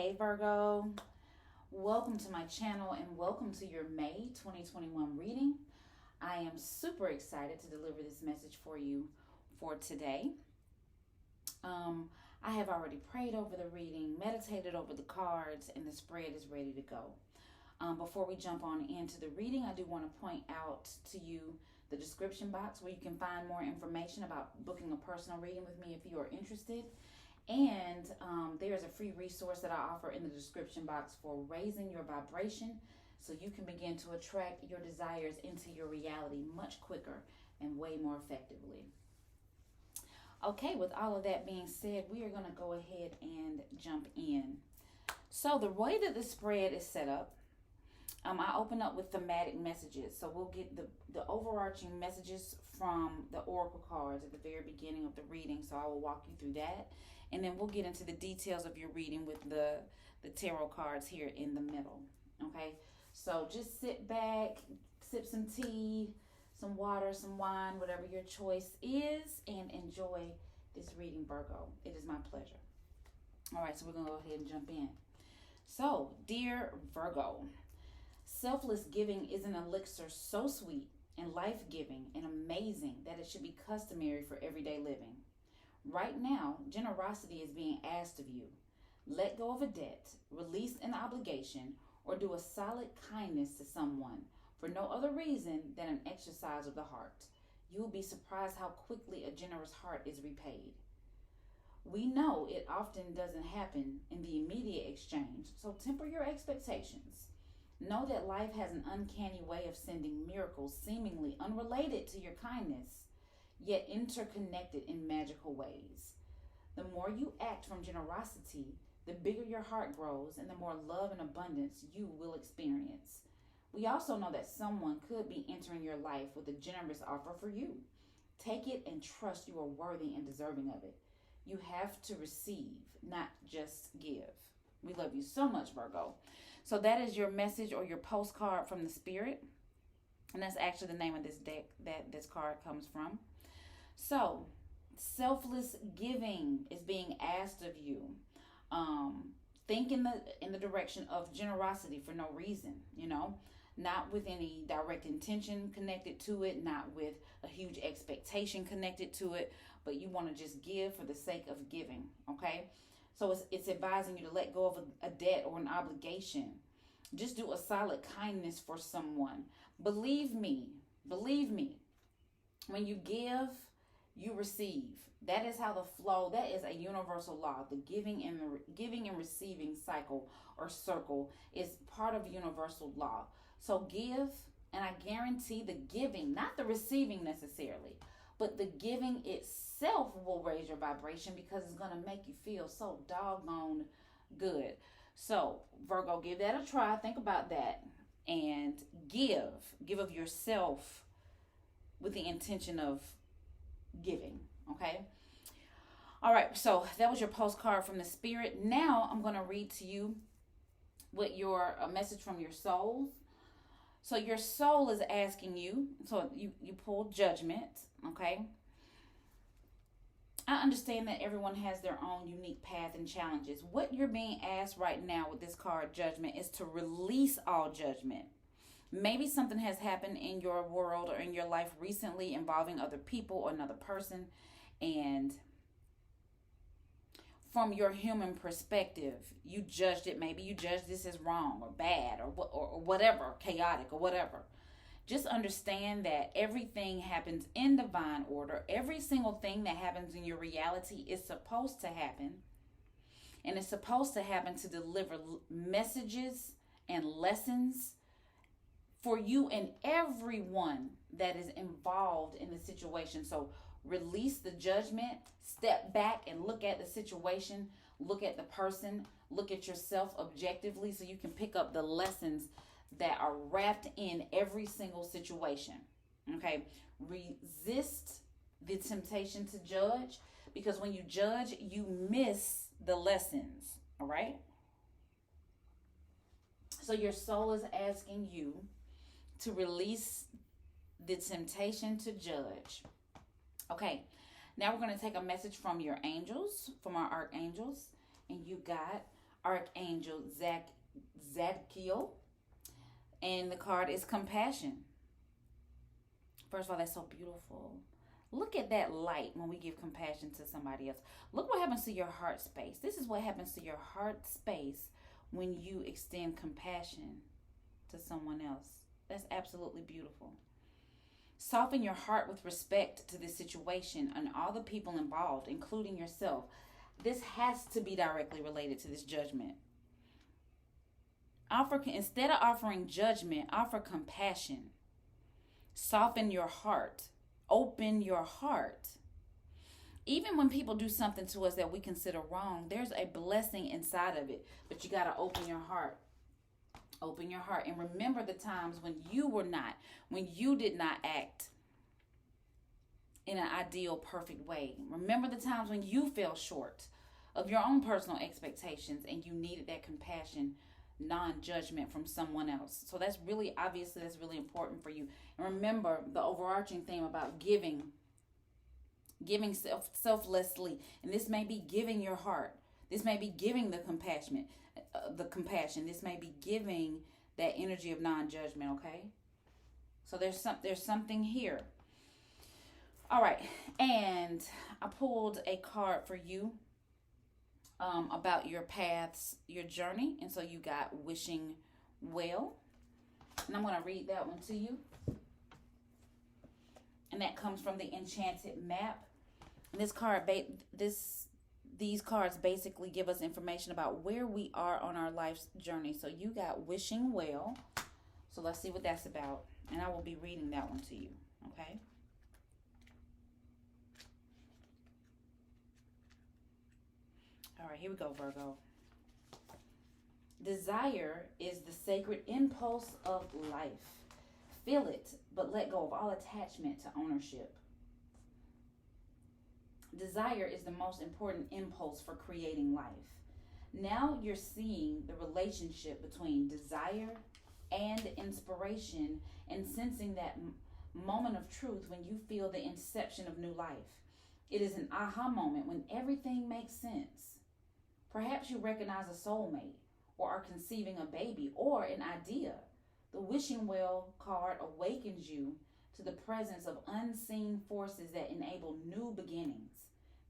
Hey Virgo, welcome to my channel and welcome to your May 2021 reading. I am super excited to deliver this message for you for today. I have already prayed over the reading, meditated over the cards, and the spread is ready to go. Before we jump on into the reading, I do want to point out to you the description box where you can find more information about booking a personal reading with me if you are interested. And there's a free resource that I offer in the description box for raising your vibration so you can begin to attract your desires into your reality much quicker and way more effectively. Okay, with all of that being said, we are going to go ahead and jump in. So the way that the spread is set up, I open up with thematic messages. So we'll get the overarching messages from the oracle cards at the very beginning of the reading. So I will walk you through that. And then we'll get into the details of your reading with the tarot cards here in the middle. Okay, so just sit back, sip some tea, some water, some wine, whatever your choice is, and enjoy this reading, Virgo. It is my pleasure. All right, so we're going to go ahead and jump in. So, dear Virgo, selfless giving is an elixir so sweet and life-giving and amazing that it should be customary for everyday living. Right now, generosity is being asked of you. Let go of a debt, release an obligation, or do a solid kindness to someone for no other reason than an exercise of the heart. You will be surprised how quickly a generous heart is repaid. We know it often doesn't happen in the immediate exchange, so temper your expectations. Know that life has an uncanny way of sending miracles seemingly unrelated to your kindness, yet interconnected in magical ways. The more you act from generosity, the bigger your heart grows and the more love and abundance you will experience. We also know that someone could be entering your life with a generous offer for you. Take it and trust you are worthy and deserving of it. You have to receive, not just give. We love you so much, Virgo. So that is your message or your postcard from the Spirit. And that's actually the name of this deck that this card comes from. So, selfless giving is being asked of you. Think in the direction of generosity for no reason, not with any direct intention connected to it, not with a huge expectation connected to it, but you want to just give for the sake of giving, okay? So it's advising you to let go of a debt or an obligation. Just do a solid kindness for someone. Believe me, when you give, you receive. That is how the flow, that is a universal law. The giving and receiving cycle or circle is part of universal law. So give, and I guarantee the giving, not the receiving necessarily, but the giving itself will raise your vibration because it's going to make you feel so doggone good. So Virgo, give that a try. Think about that and give of yourself with the intention of giving. Okay. All right. So that was your postcard from the Spirit. Now I'm going to read to you what a message from your soul. So your soul is asking you. So you pull Judgment. Okay. I understand that everyone has their own unique path and challenges. What you're being asked right now with this card, Judgment, is to release all judgment. Maybe something has happened in your world or in your life recently involving other people or another person. And from your human perspective, you judged it. Maybe you judged this as wrong or bad or whatever, chaotic or whatever. Just understand that everything happens in divine order. Every single thing that happens in your reality is supposed to happen. And it's supposed to happen to deliver messages and lessons for you and everyone that is involved in the situation. So release the judgment, step back and look at the situation, look at the person, look at yourself objectively so you can pick up the lessons that are wrapped in every single situation. Okay? Resist the temptation to judge, because when you judge, you miss the lessons. All right? So your soul is asking you to release the temptation to judge. Okay, now we're going to take a message from your angels, from our archangels, and you got Archangel Zadkiel. And the card is compassion. First of all, that's so beautiful. Look at that light when we give compassion to somebody else. Look what happens to your heart space. This is what happens to your heart space when you extend compassion to someone else. That's absolutely beautiful. Soften your heart with respect to this situation and all the people involved, including yourself. This has to be directly related to this judgment. Instead of offering judgment, offer compassion. Soften your heart. Open your heart. Even when people do something to us that we consider wrong, there's a blessing inside of it. But you got to open your heart. Open your heart and remember the times when you did not act in an ideal, perfect way. Remember the times when you fell short of your own personal expectations and you needed that compassion, non-judgment from someone else. So that's really important for you. And remember the overarching theme about giving selflessly. And this may be giving your heart. This may be giving the compassion. This may be giving that energy of non-judgment, okay? So there's something here. All right, and I pulled a card for you about your paths, your journey, and so you got wishing well, and I'm going to read that one to you, and that comes from the Enchanted Map. And these cards basically give us information about where we are on our life's journey. So you got wishing well. So let's see what that's about. And I will be reading that one to you. Okay. All right, here we go, Virgo. Desire is the sacred impulse of life. Feel it, but let go of all attachment to ownership. Desire is the most important impulse for creating life. Now you're seeing the relationship between desire and inspiration and sensing that moment of truth when you feel the inception of new life. It is an aha moment when everything makes sense. Perhaps you recognize a soulmate or are conceiving a baby or an idea. The wishing well card awakens you to the presence of unseen forces that enable new beginnings.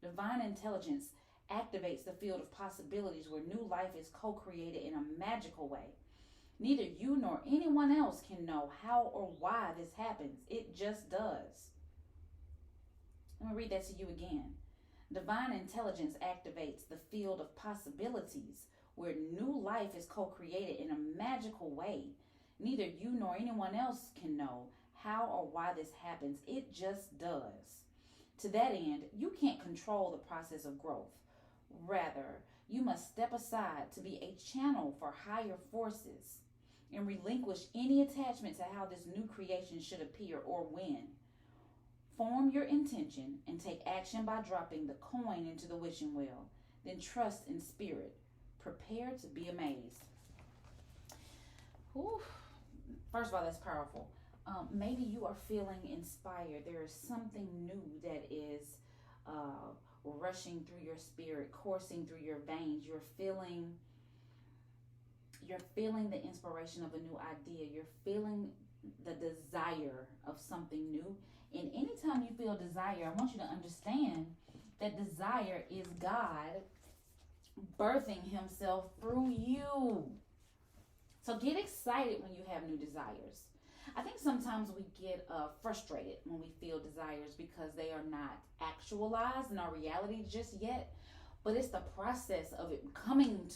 Divine intelligence activates the field of possibilities where new life is co-created in a magical way. Neither you nor anyone else can know how or why this happens. It just does. Let me read that to you again. Divine intelligence activates the field of possibilities where new life is co-created in a magical way. Neither you nor anyone else can know how or why this happens. It just does. To that end, you can't control the process of growth. Rather, you must step aside to be a channel for higher forces and relinquish any attachment to how this new creation should appear or when. Form your intention and take action by dropping the coin into the wishing well. Then trust in spirit. Prepare to be amazed. Whew. First of all, that's powerful. Maybe you are feeling inspired. There is something new that is rushing through your spirit, coursing through your veins. You're feeling the inspiration of a new idea. You're feeling the desire of something new. And anytime you feel desire, I want you to understand that desire is God birthing himself through you. So get excited when you have new desires. I think sometimes we get frustrated when we feel desires because they are not actualized in our reality just yet. But it's the process of it becoming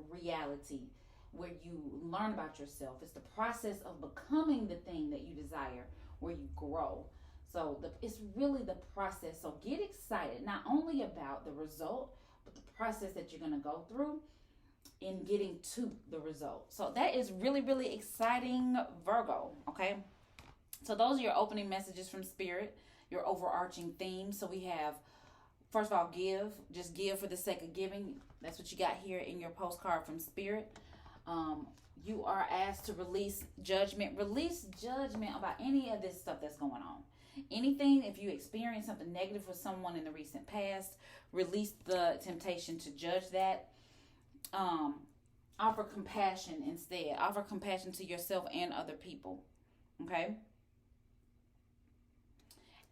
reality where you learn about yourself. It's the process of becoming the thing that you desire where you grow. So it's really the process. So get excited not only about the result, but the process that you're going to go through in getting to the result. So that is really, really exciting, Virgo. Okay. So those are your opening messages from Spirit, your overarching themes. So we have, first of all, give. Just give for the sake of giving. That's what you got here in your postcard from Spirit. You are asked to release judgment. Release judgment about any of this stuff that's going on. Anything, if you experience something negative with someone in the recent past, release the temptation to judge that. um, offer compassion instead. Offer compassion to yourself and other people. Okay?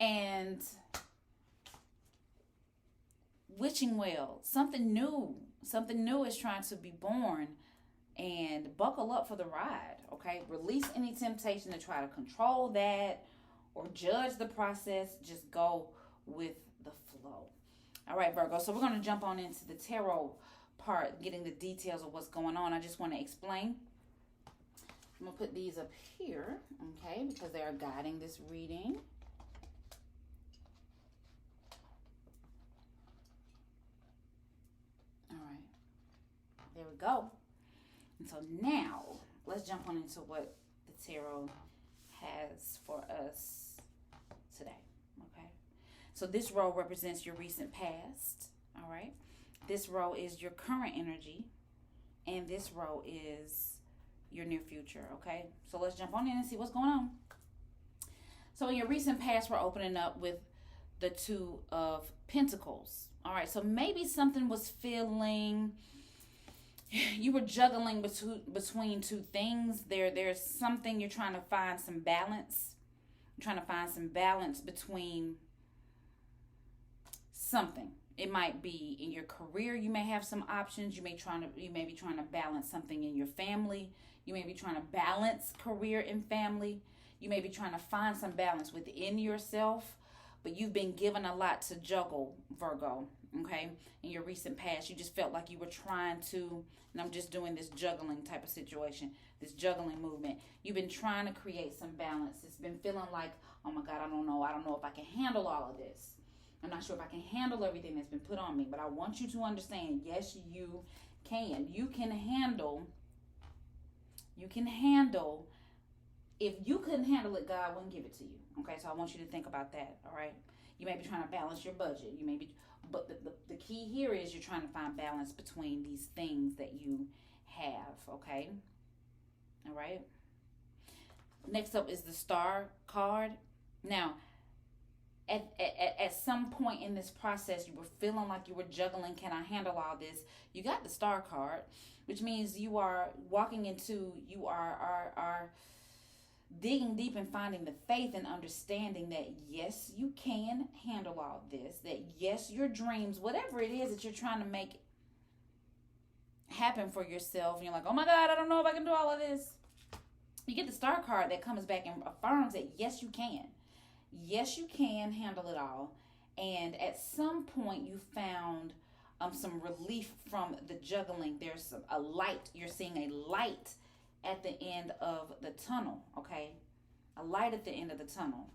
And wishing well. Something new. Something new is trying to be born. And buckle up for the ride. Okay? Release any temptation to try to control that or judge the process. Just go with the flow. All right, Virgo. So we're going to jump on into the tarot part, getting the details of what's going on. I just want to explain. I'm going to put these up here, okay, because they are guiding this reading. All right. There we go. And so now, let's jump on into what the tarot has for us today, okay? So this row represents your recent past, all right? This row is your current energy, and this row is your near future, okay? So let's jump on in and see what's going on. So in your recent past, we're opening up with the Two of Pentacles, all right? So maybe something was feeling, you were juggling between two things. There's something you're trying to find some balance. You're trying to find some balance between something. It might be in your career. You may have some options. You may be trying to balance something in your family. You may be trying to balance career and family. You may be trying to find some balance within yourself, but you've been given a lot to juggle, Virgo, okay? In your recent past, you just felt like you were trying to, and I'm just doing this juggling type of situation, this juggling movement. You've been trying to create some balance. It's been feeling like, oh my God, I don't know if I can handle all of this. I'm not sure if I can handle everything that's been put on me, but I want you to understand, yes, you can. You can handle. If you couldn't handle it, God wouldn't give it to you. Okay, so I want you to think about that, all right? You may be trying to balance your budget. But the key here is you're trying to find balance between these things that you have, okay? All right? Next up is the Star card. Now, at some point in this process, you were feeling like you were juggling. Can I handle all this? You got the Star card, which means you are walking into, you are digging deep and finding the faith and understanding that yes, you can handle all this, that yes, your dreams, whatever it is that you're trying to make happen for yourself, and you're like, oh my God, I don't know if I can do all of this. You get the Star card that comes back and affirms that yes, you can. Yes, you can handle it all. And at some point you found some relief from the juggling. There's a light. You're seeing a light at the end of the tunnel, okay? A light at the end of the tunnel.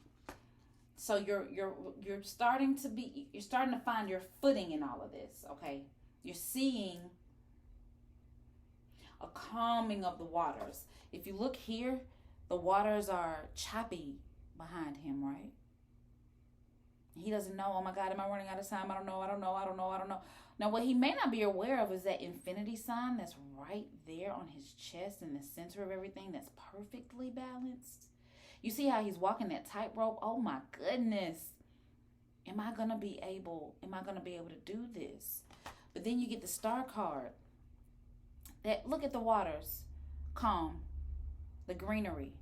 So you're starting to find your footing in all of this, okay? You're seeing a calming of the waters. If you look here, the waters are choppy behind him, right? He doesn't know, oh my God, am I running out of time? I don't know. Now, what he may not be aware of is that infinity sign that's right there on his chest in the center of everything that's perfectly balanced. You see how he's walking that tightrope? Oh my goodness. Am I going to be able to do this? But then you get the Star card. That look at the waters, calm, the greenery,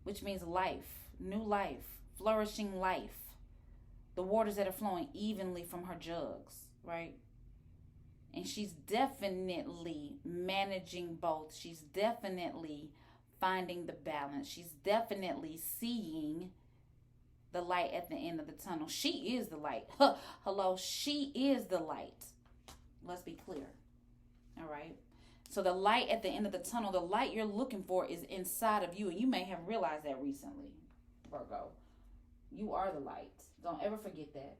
which means life, new life, flourishing life. The waters that are flowing evenly from her jugs, right? And she's definitely managing both. She's definitely finding the balance. She's definitely seeing the light at the end of the tunnel. She is the light. Hello, she is the light. Let's be clear. All right? So the light at the end of the tunnel, the light you're looking for is inside of you. And you may have realized that recently, Virgo. You are the light. Don't ever forget that.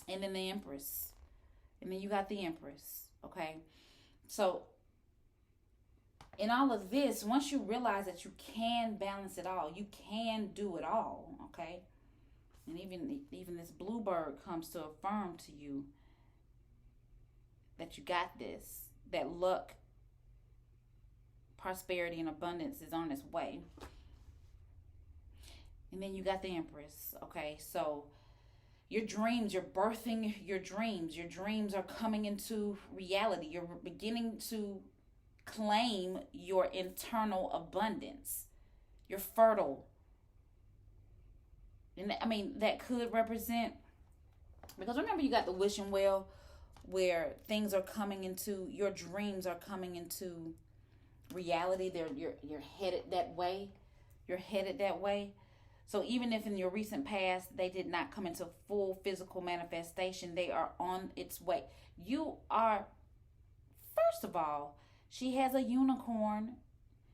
And then the Empress. And then you got the Empress. Okay? So in all of this, once you realize that you can balance it all, you can do it all. Okay? And even this bluebird comes to affirm to you that you got this. That luck, prosperity, and abundance is on its way. And then you got the Empress, okay? So Your dreams, you're birthing your dreams. Your dreams are coming into reality. You're beginning to claim your internal abundance. You're fertile. And I mean, that could represent, because remember, you got the wishing well where things are coming into, your dreams are coming into reality. You're headed that way. You're headed that way. So even if in your recent past they did not come into full physical manifestation, they are on its way. You are, first of all, she has a unicorn.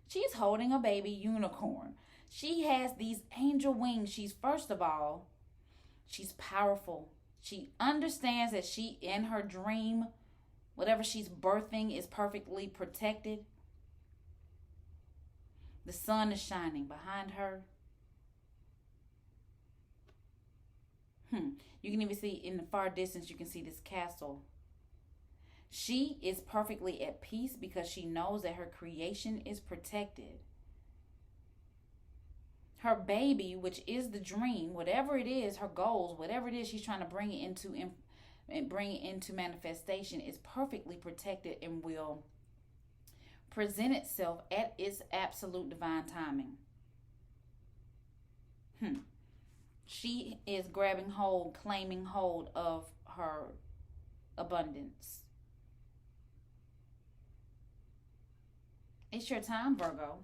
She's holding a baby unicorn. She has these angel wings. She's, first of all, she's powerful. She understands that she, in her dream, whatever she's birthing is perfectly protected. The sun is shining behind her. You can even see in the far distance, you can see this castle. She is perfectly at peace because she knows that her creation is protected. Her baby, which is the dream, whatever it is, her goals, whatever it is she's trying to bring it into manifestation, is perfectly protected and will present itself at its absolute divine timing. She is grabbing hold, claiming hold of her abundance. It's your time, Virgo.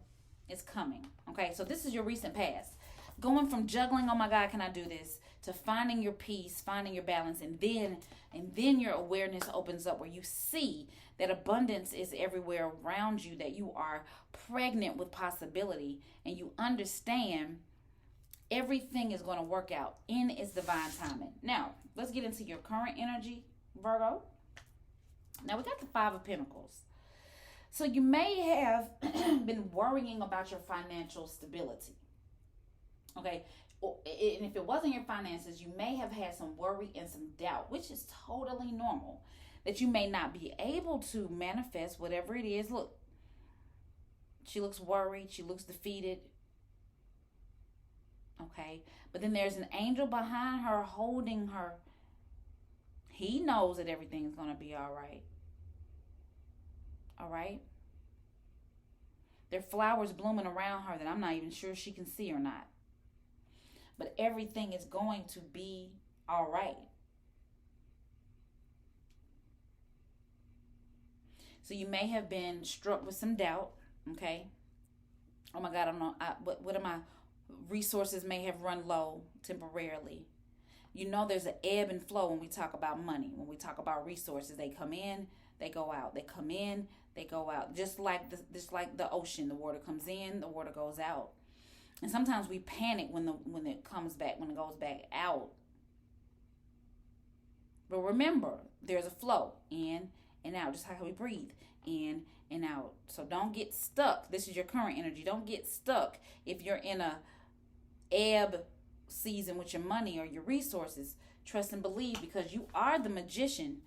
It's coming. Okay, so this is your recent past. Going from juggling, oh my God, can I do this, to finding your peace, finding your balance, and then your awareness opens up where you see that abundance is everywhere around you, that you are pregnant with possibility, and you understand everything is going to work out in its divine timing. Now, let's get into your current energy, Virgo. Now, we got the Five of Pentacles. So you may have been worrying about your financial stability. Okay. And if it wasn't your finances, you may have had some worry and some doubt, which is totally normal. That you may not be able to manifest whatever it is. Look, she looks worried. She looks defeated. Okay. But then there's an angel behind her holding her. He knows that everything's going to be all right. All right. There are flowers blooming around her that I'm not even sure she can see or not. But everything is going to be all right. So you may have been struck with some doubt. Okay. Oh my God, I don't know. What are my resources may have run low temporarily. You know, there's an ebb and flow when we talk about money. When we talk about resources, they come in, they go out. They come in, they go out. Just like the ocean, the water comes in, the water goes out. And sometimes we panic when it comes back, when it goes back out. But remember, there's a flow in and out, just how we breathe in and out. So don't get stuck. This is your current energy. Don't get stuck if you're in a ebb season with your money or your resources. Trust and believe, because you are the magician.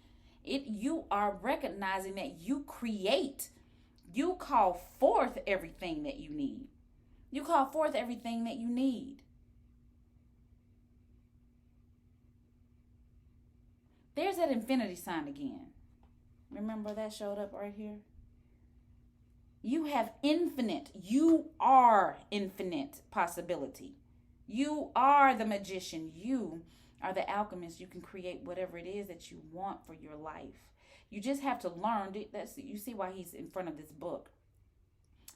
You are recognizing that you create. You call forth everything that you need. You call forth everything that you need. There's that infinity sign again. Remember that showed up right here? You have infinite. You are infinite possibility. You are the magician. You are the alchemist. You can create whatever it is that you want for your life. You just have to learn. You see why he's in front of this book.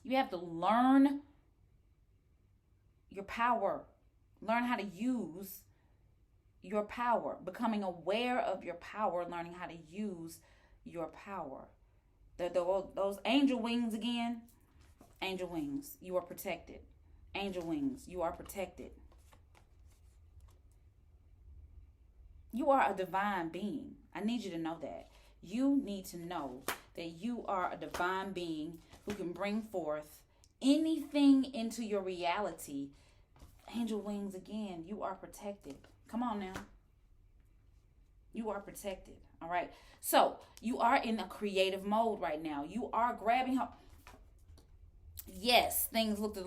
You have to learn your power. Learn how to use your power. Becoming aware of your power. Learning how to use your power. Those angel wings again. Angel wings. You are protected. Angel wings. You are protected. You are a divine being. I need you to know that. You need to know that you are a divine being who can bring forth anything into your reality. Angel wings again. You are protected. Come on now. You are protected. All right. So you are in a creative mode right now. You are grabbing her. Yes, things looked a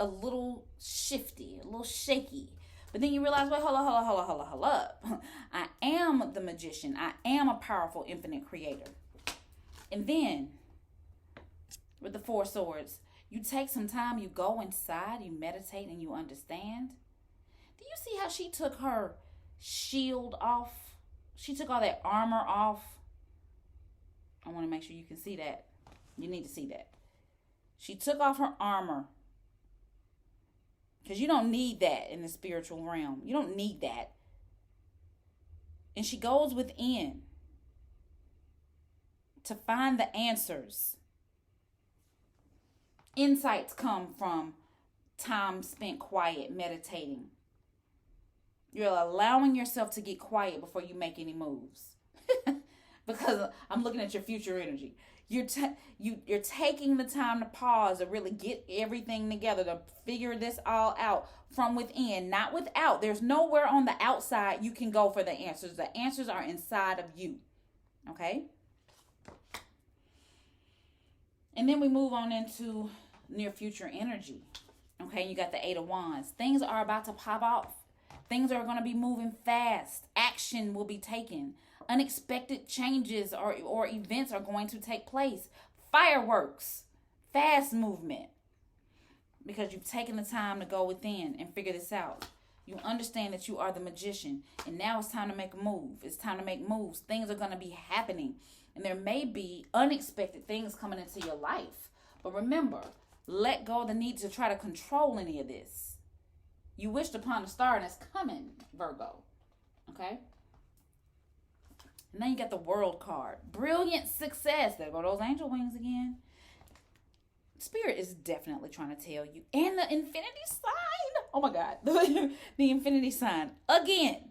little shifty, a little shaky. But then you realize, wait, hold up. I am the magician. I am a powerful, infinite creator. And then, with the Four Swords, you take some time, you go inside, you meditate, and you understand. Do you see how she took her shield off? She took all that armor off. I want to make sure you can see that. You need to see that. She took off her armor. Because you don't need that in the spiritual realm. You don't need that. And she goes within to find the answers. Insights come from time spent quiet, meditating. You're allowing yourself to get quiet before you make any moves. Because I'm looking at your future energy. You're taking the time to pause to really get everything together, to figure this all out from within, not without. There's nowhere on the outside you can go for the answers. The answers are inside of you. Okay? And then we move on into near future energy. Okay, you got the Eight of Wands. Things are about to pop off. Things are going to be moving fast. Action will be taken. Unexpected changes or events are going to take place. Fireworks. Fast movement. Because you've taken the time to go within and figure this out. You understand that you are the magician. And now it's time to make a move. It's time to make moves. Things are going to be happening. And there may be unexpected things coming into your life. But remember, let go of the need to try to control any of this. You wished upon a star and it's coming, Virgo. Okay? And then you got the World card. Brilliant success. There go those angel wings again. Spirit is definitely trying to tell you. And the infinity sign. Oh my God. The infinity sign. Again.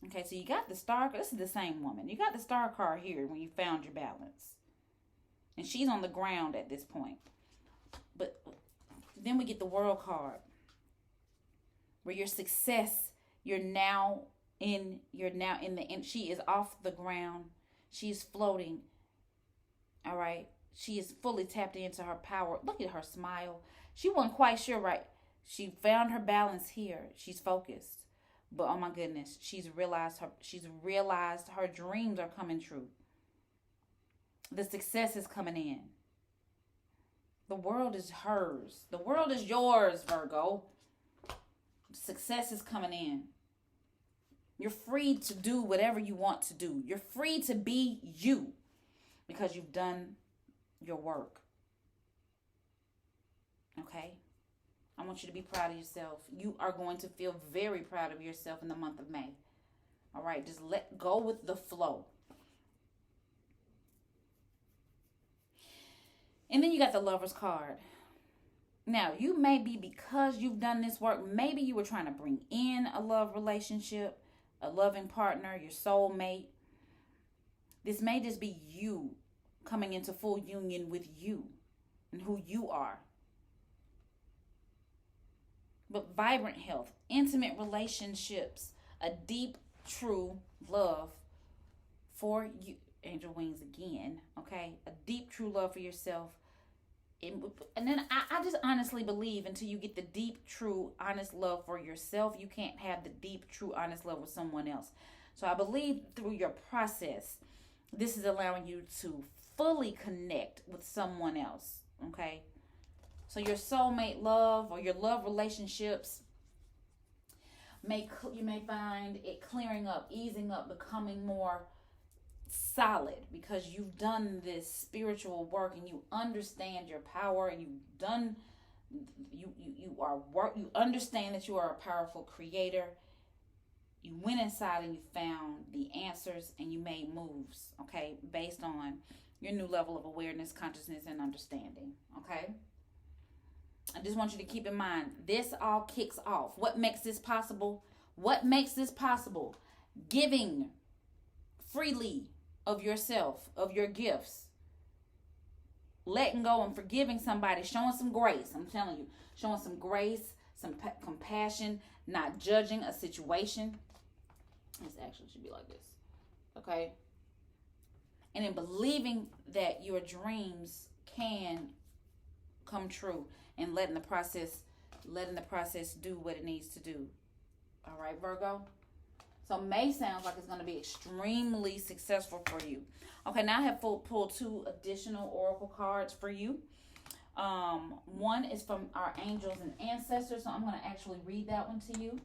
Okay, so you got the star. This is the same woman. You got the star card here when you found your balance. And she's on the ground at this point. But then we get the World card. Where your success, she is off the ground. She is floating. All right. She is fully tapped into her power. Look at her smile. She wasn't quite sure, right? She found her balance here. She's focused. But oh my goodness, she's realized her dreams are coming true. The success is coming in. The world is hers. The world is yours, Virgo. Success is coming in. You're free to do whatever you want to do. You're free to be you because you've done your work. Okay? I want you to be proud of yourself. You are going to feel very proud of yourself in the month of May. All right? Just let go with the flow. And then you got the Lover's card. Now, you may be, because you've done this work, maybe you were trying to bring in a love relationship, a loving partner, your soulmate. This may just be you coming into full union with you and who you are. But vibrant health, intimate relationships, a deep, true love for you. Angel wings again, okay? A deep, true love for yourself. And then I just honestly believe until you get the deep, true, honest love for yourself, you can't have the deep, true, honest love with someone else. So I believe through your process, this is allowing you to fully connect with someone else, okay? So your soulmate love or your love relationships, you may find it clearing up, easing up, becoming more solid because you've done this spiritual work and you understand your power and you understand that you are a powerful creator. You went inside and you found the answers and you made moves, okay, based on your new level of awareness, consciousness, and understanding, okay? I just want you to keep in mind, this all kicks off. What makes this possible? Giving freely of yourself, of your gifts. Letting go and forgiving somebody, showing some grace. I'm telling you, showing some grace, some compassion, not judging a situation. This actually should be like this. Okay? And then believing that your dreams can come true, and letting the process do what it needs to do. All right, Virgo. So May sounds like it's going to be extremely successful for you. Okay, now I have pulled 2 additional oracle cards for you. One is from our angels and ancestors, so I'm going to actually read that one to you.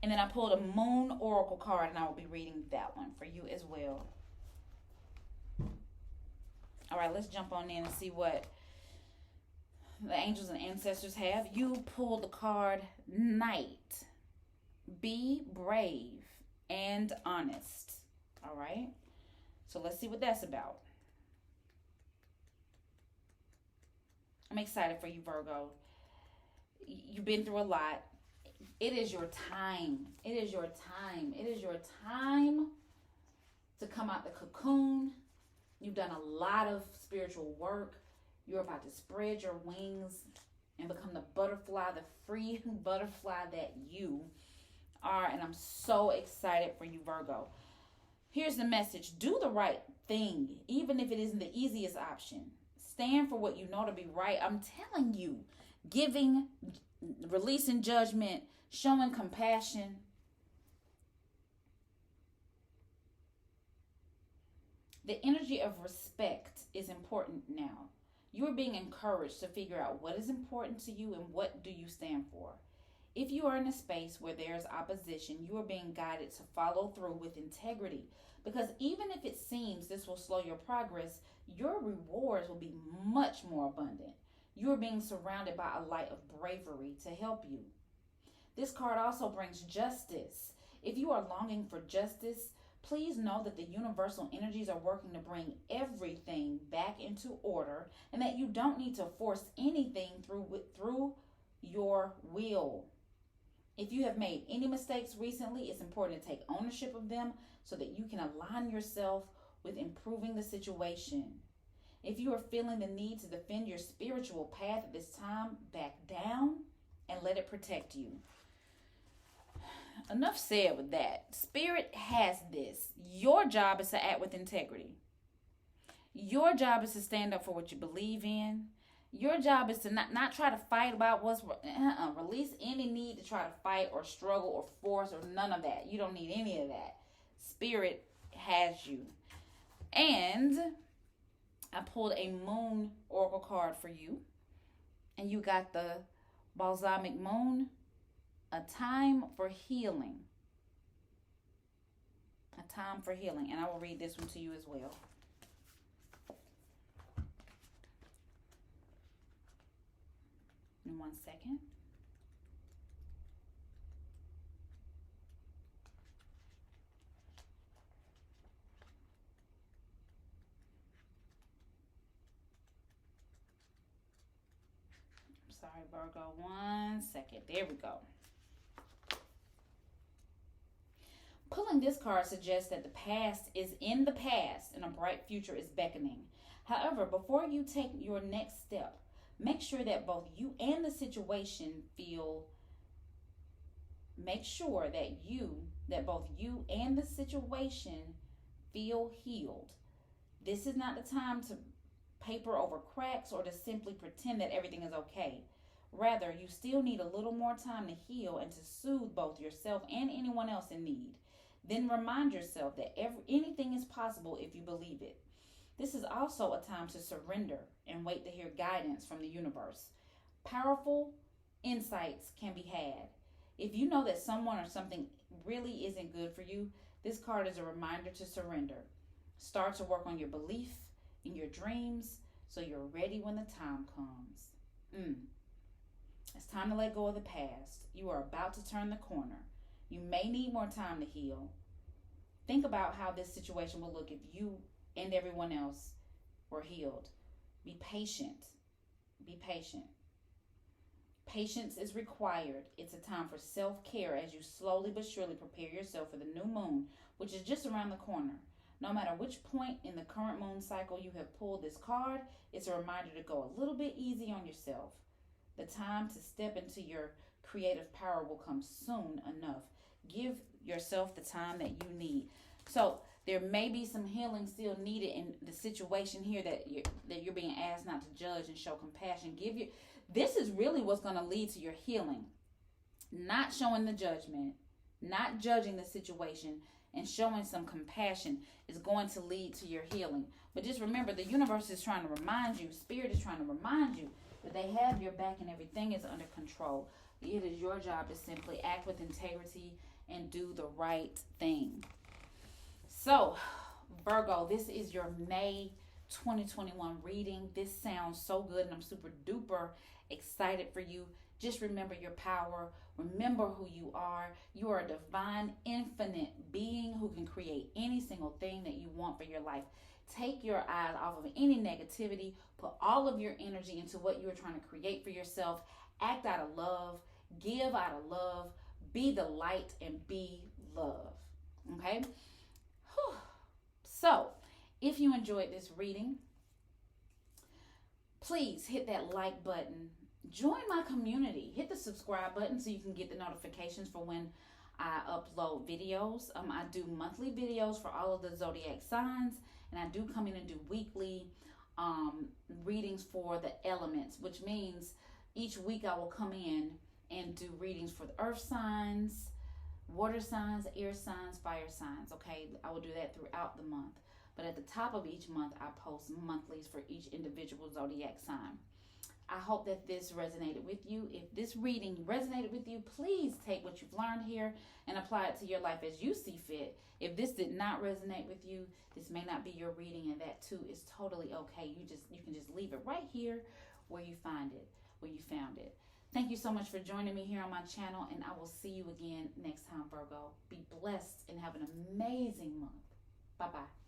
And then I pulled a moon oracle card, and I will be reading that one for you as well. All right, let's jump on in and see what the angels and ancestors have. You pulled the card Knight. Be brave and honest. All right, so let's see what that's about. I'm excited for you, Virgo. You've been through a lot. It is your time. It is your time. It is your time to come out the cocoon. You've done a lot of spiritual work. You're about to spread your wings and become the butterfly, the free butterfly that you are. And I'm so excited for you, Virgo. Here's the message. Do the right thing, even if it isn't the easiest option. Stand for what you know to be right. I'm telling you, giving, releasing judgment, showing compassion. The energy of respect is important now. You are being encouraged to figure out what is important to you and what do you stand for. If you are in a space where there is opposition, you are being guided to follow through with integrity. Because even if it seems this will slow your progress, your rewards will be much more abundant. You are being surrounded by a light of bravery to help you. This card also brings justice. If you are longing for justice, please know that the universal energies are working to bring everything back into order and that you don't need to force anything through your will. If you have made any mistakes recently, it's important to take ownership of them so that you can align yourself with improving the situation. If you are feeling the need to defend your spiritual path at this time, back down and let it protect you. Enough said with that. Spirit has this. Your job is to act with integrity. Your job is to stand up for what you believe in. Your job is to not try to fight about what's release any need to try to fight or struggle or force or none of that. You don't need any of that. Spirit has you. And I pulled a moon oracle card for you. And you got the balsamic moon, a time for healing. A time for healing. And I will read this one to you as well. In 1 second. I'm sorry, Virgo. 1 second. There we go. Pulling this card suggests that the past is in the past and a bright future is beckoning. However, before you take your next step, make sure that both you and the situation feel healed. This is not the time to paper over cracks or to simply pretend that everything is okay. Rather, you still need a little more time to heal and to soothe both yourself and anyone else in need. Then remind yourself that anything is possible if you believe it. This is also a time to surrender and wait to hear guidance from the universe. Powerful insights can be had. If you know that someone or something really isn't good for you, this card is a reminder to surrender. Start to work on your belief in your dreams so you're ready when the time comes. It's time to let go of the past. You are about to turn the corner. You may need more time to heal. Think about how this situation will look if you and everyone else were healed. Be patient. Be patient. Patience is required. It's a time for self-care as you slowly but surely prepare yourself for the new moon, which is just around the corner. No matter which point in the current moon cycle you have pulled this card, it's a reminder to go a little bit easy on yourself. The time to step into your creative power will come soon enough. Give yourself the time that you need. So There may be some healing still needed in the situation here that you're being asked not to judge and show compassion. This is really what's going to lead to your healing. Not showing the judgment, not judging the situation, and showing some compassion is going to lead to your healing. But just remember, the universe is trying to remind you, Spirit is trying to remind you that they have your back and everything is under control. It is your job to simply act with integrity and do the right thing. So, Virgo, this is your May 2021 reading. This sounds so good, and I'm super duper excited for you. Just remember your power. Remember who you are. You are a divine, infinite being who can create any single thing that you want for your life. Take your eyes off of any negativity. Put all of your energy into what you are trying to create for yourself. Act out of love. Give out of love. Be the light and be love. Okay? Whew. So, if you enjoyed this reading, please hit that like button. Join my community. Hit the subscribe button so you can get the notifications for when I upload videos. I do monthly videos for all of the zodiac signs, and I do come in and do weekly readings for the elements, which means each week I will come in and do readings for the earth signs, water signs, air signs, fire signs. Okay, I will do that throughout the month. But at the top of each month, I post monthlies for each individual zodiac sign. I hope that this resonated with you. If this reading resonated with you, please take what you've learned here and apply it to your life as you see fit. If this did not resonate with you, this may not be your reading, and that too is totally okay. You can just leave it right here where you found it. Thank you so much for joining me here on my channel, and I will see you again next time, Virgo. Be blessed and have an amazing month. Bye-bye.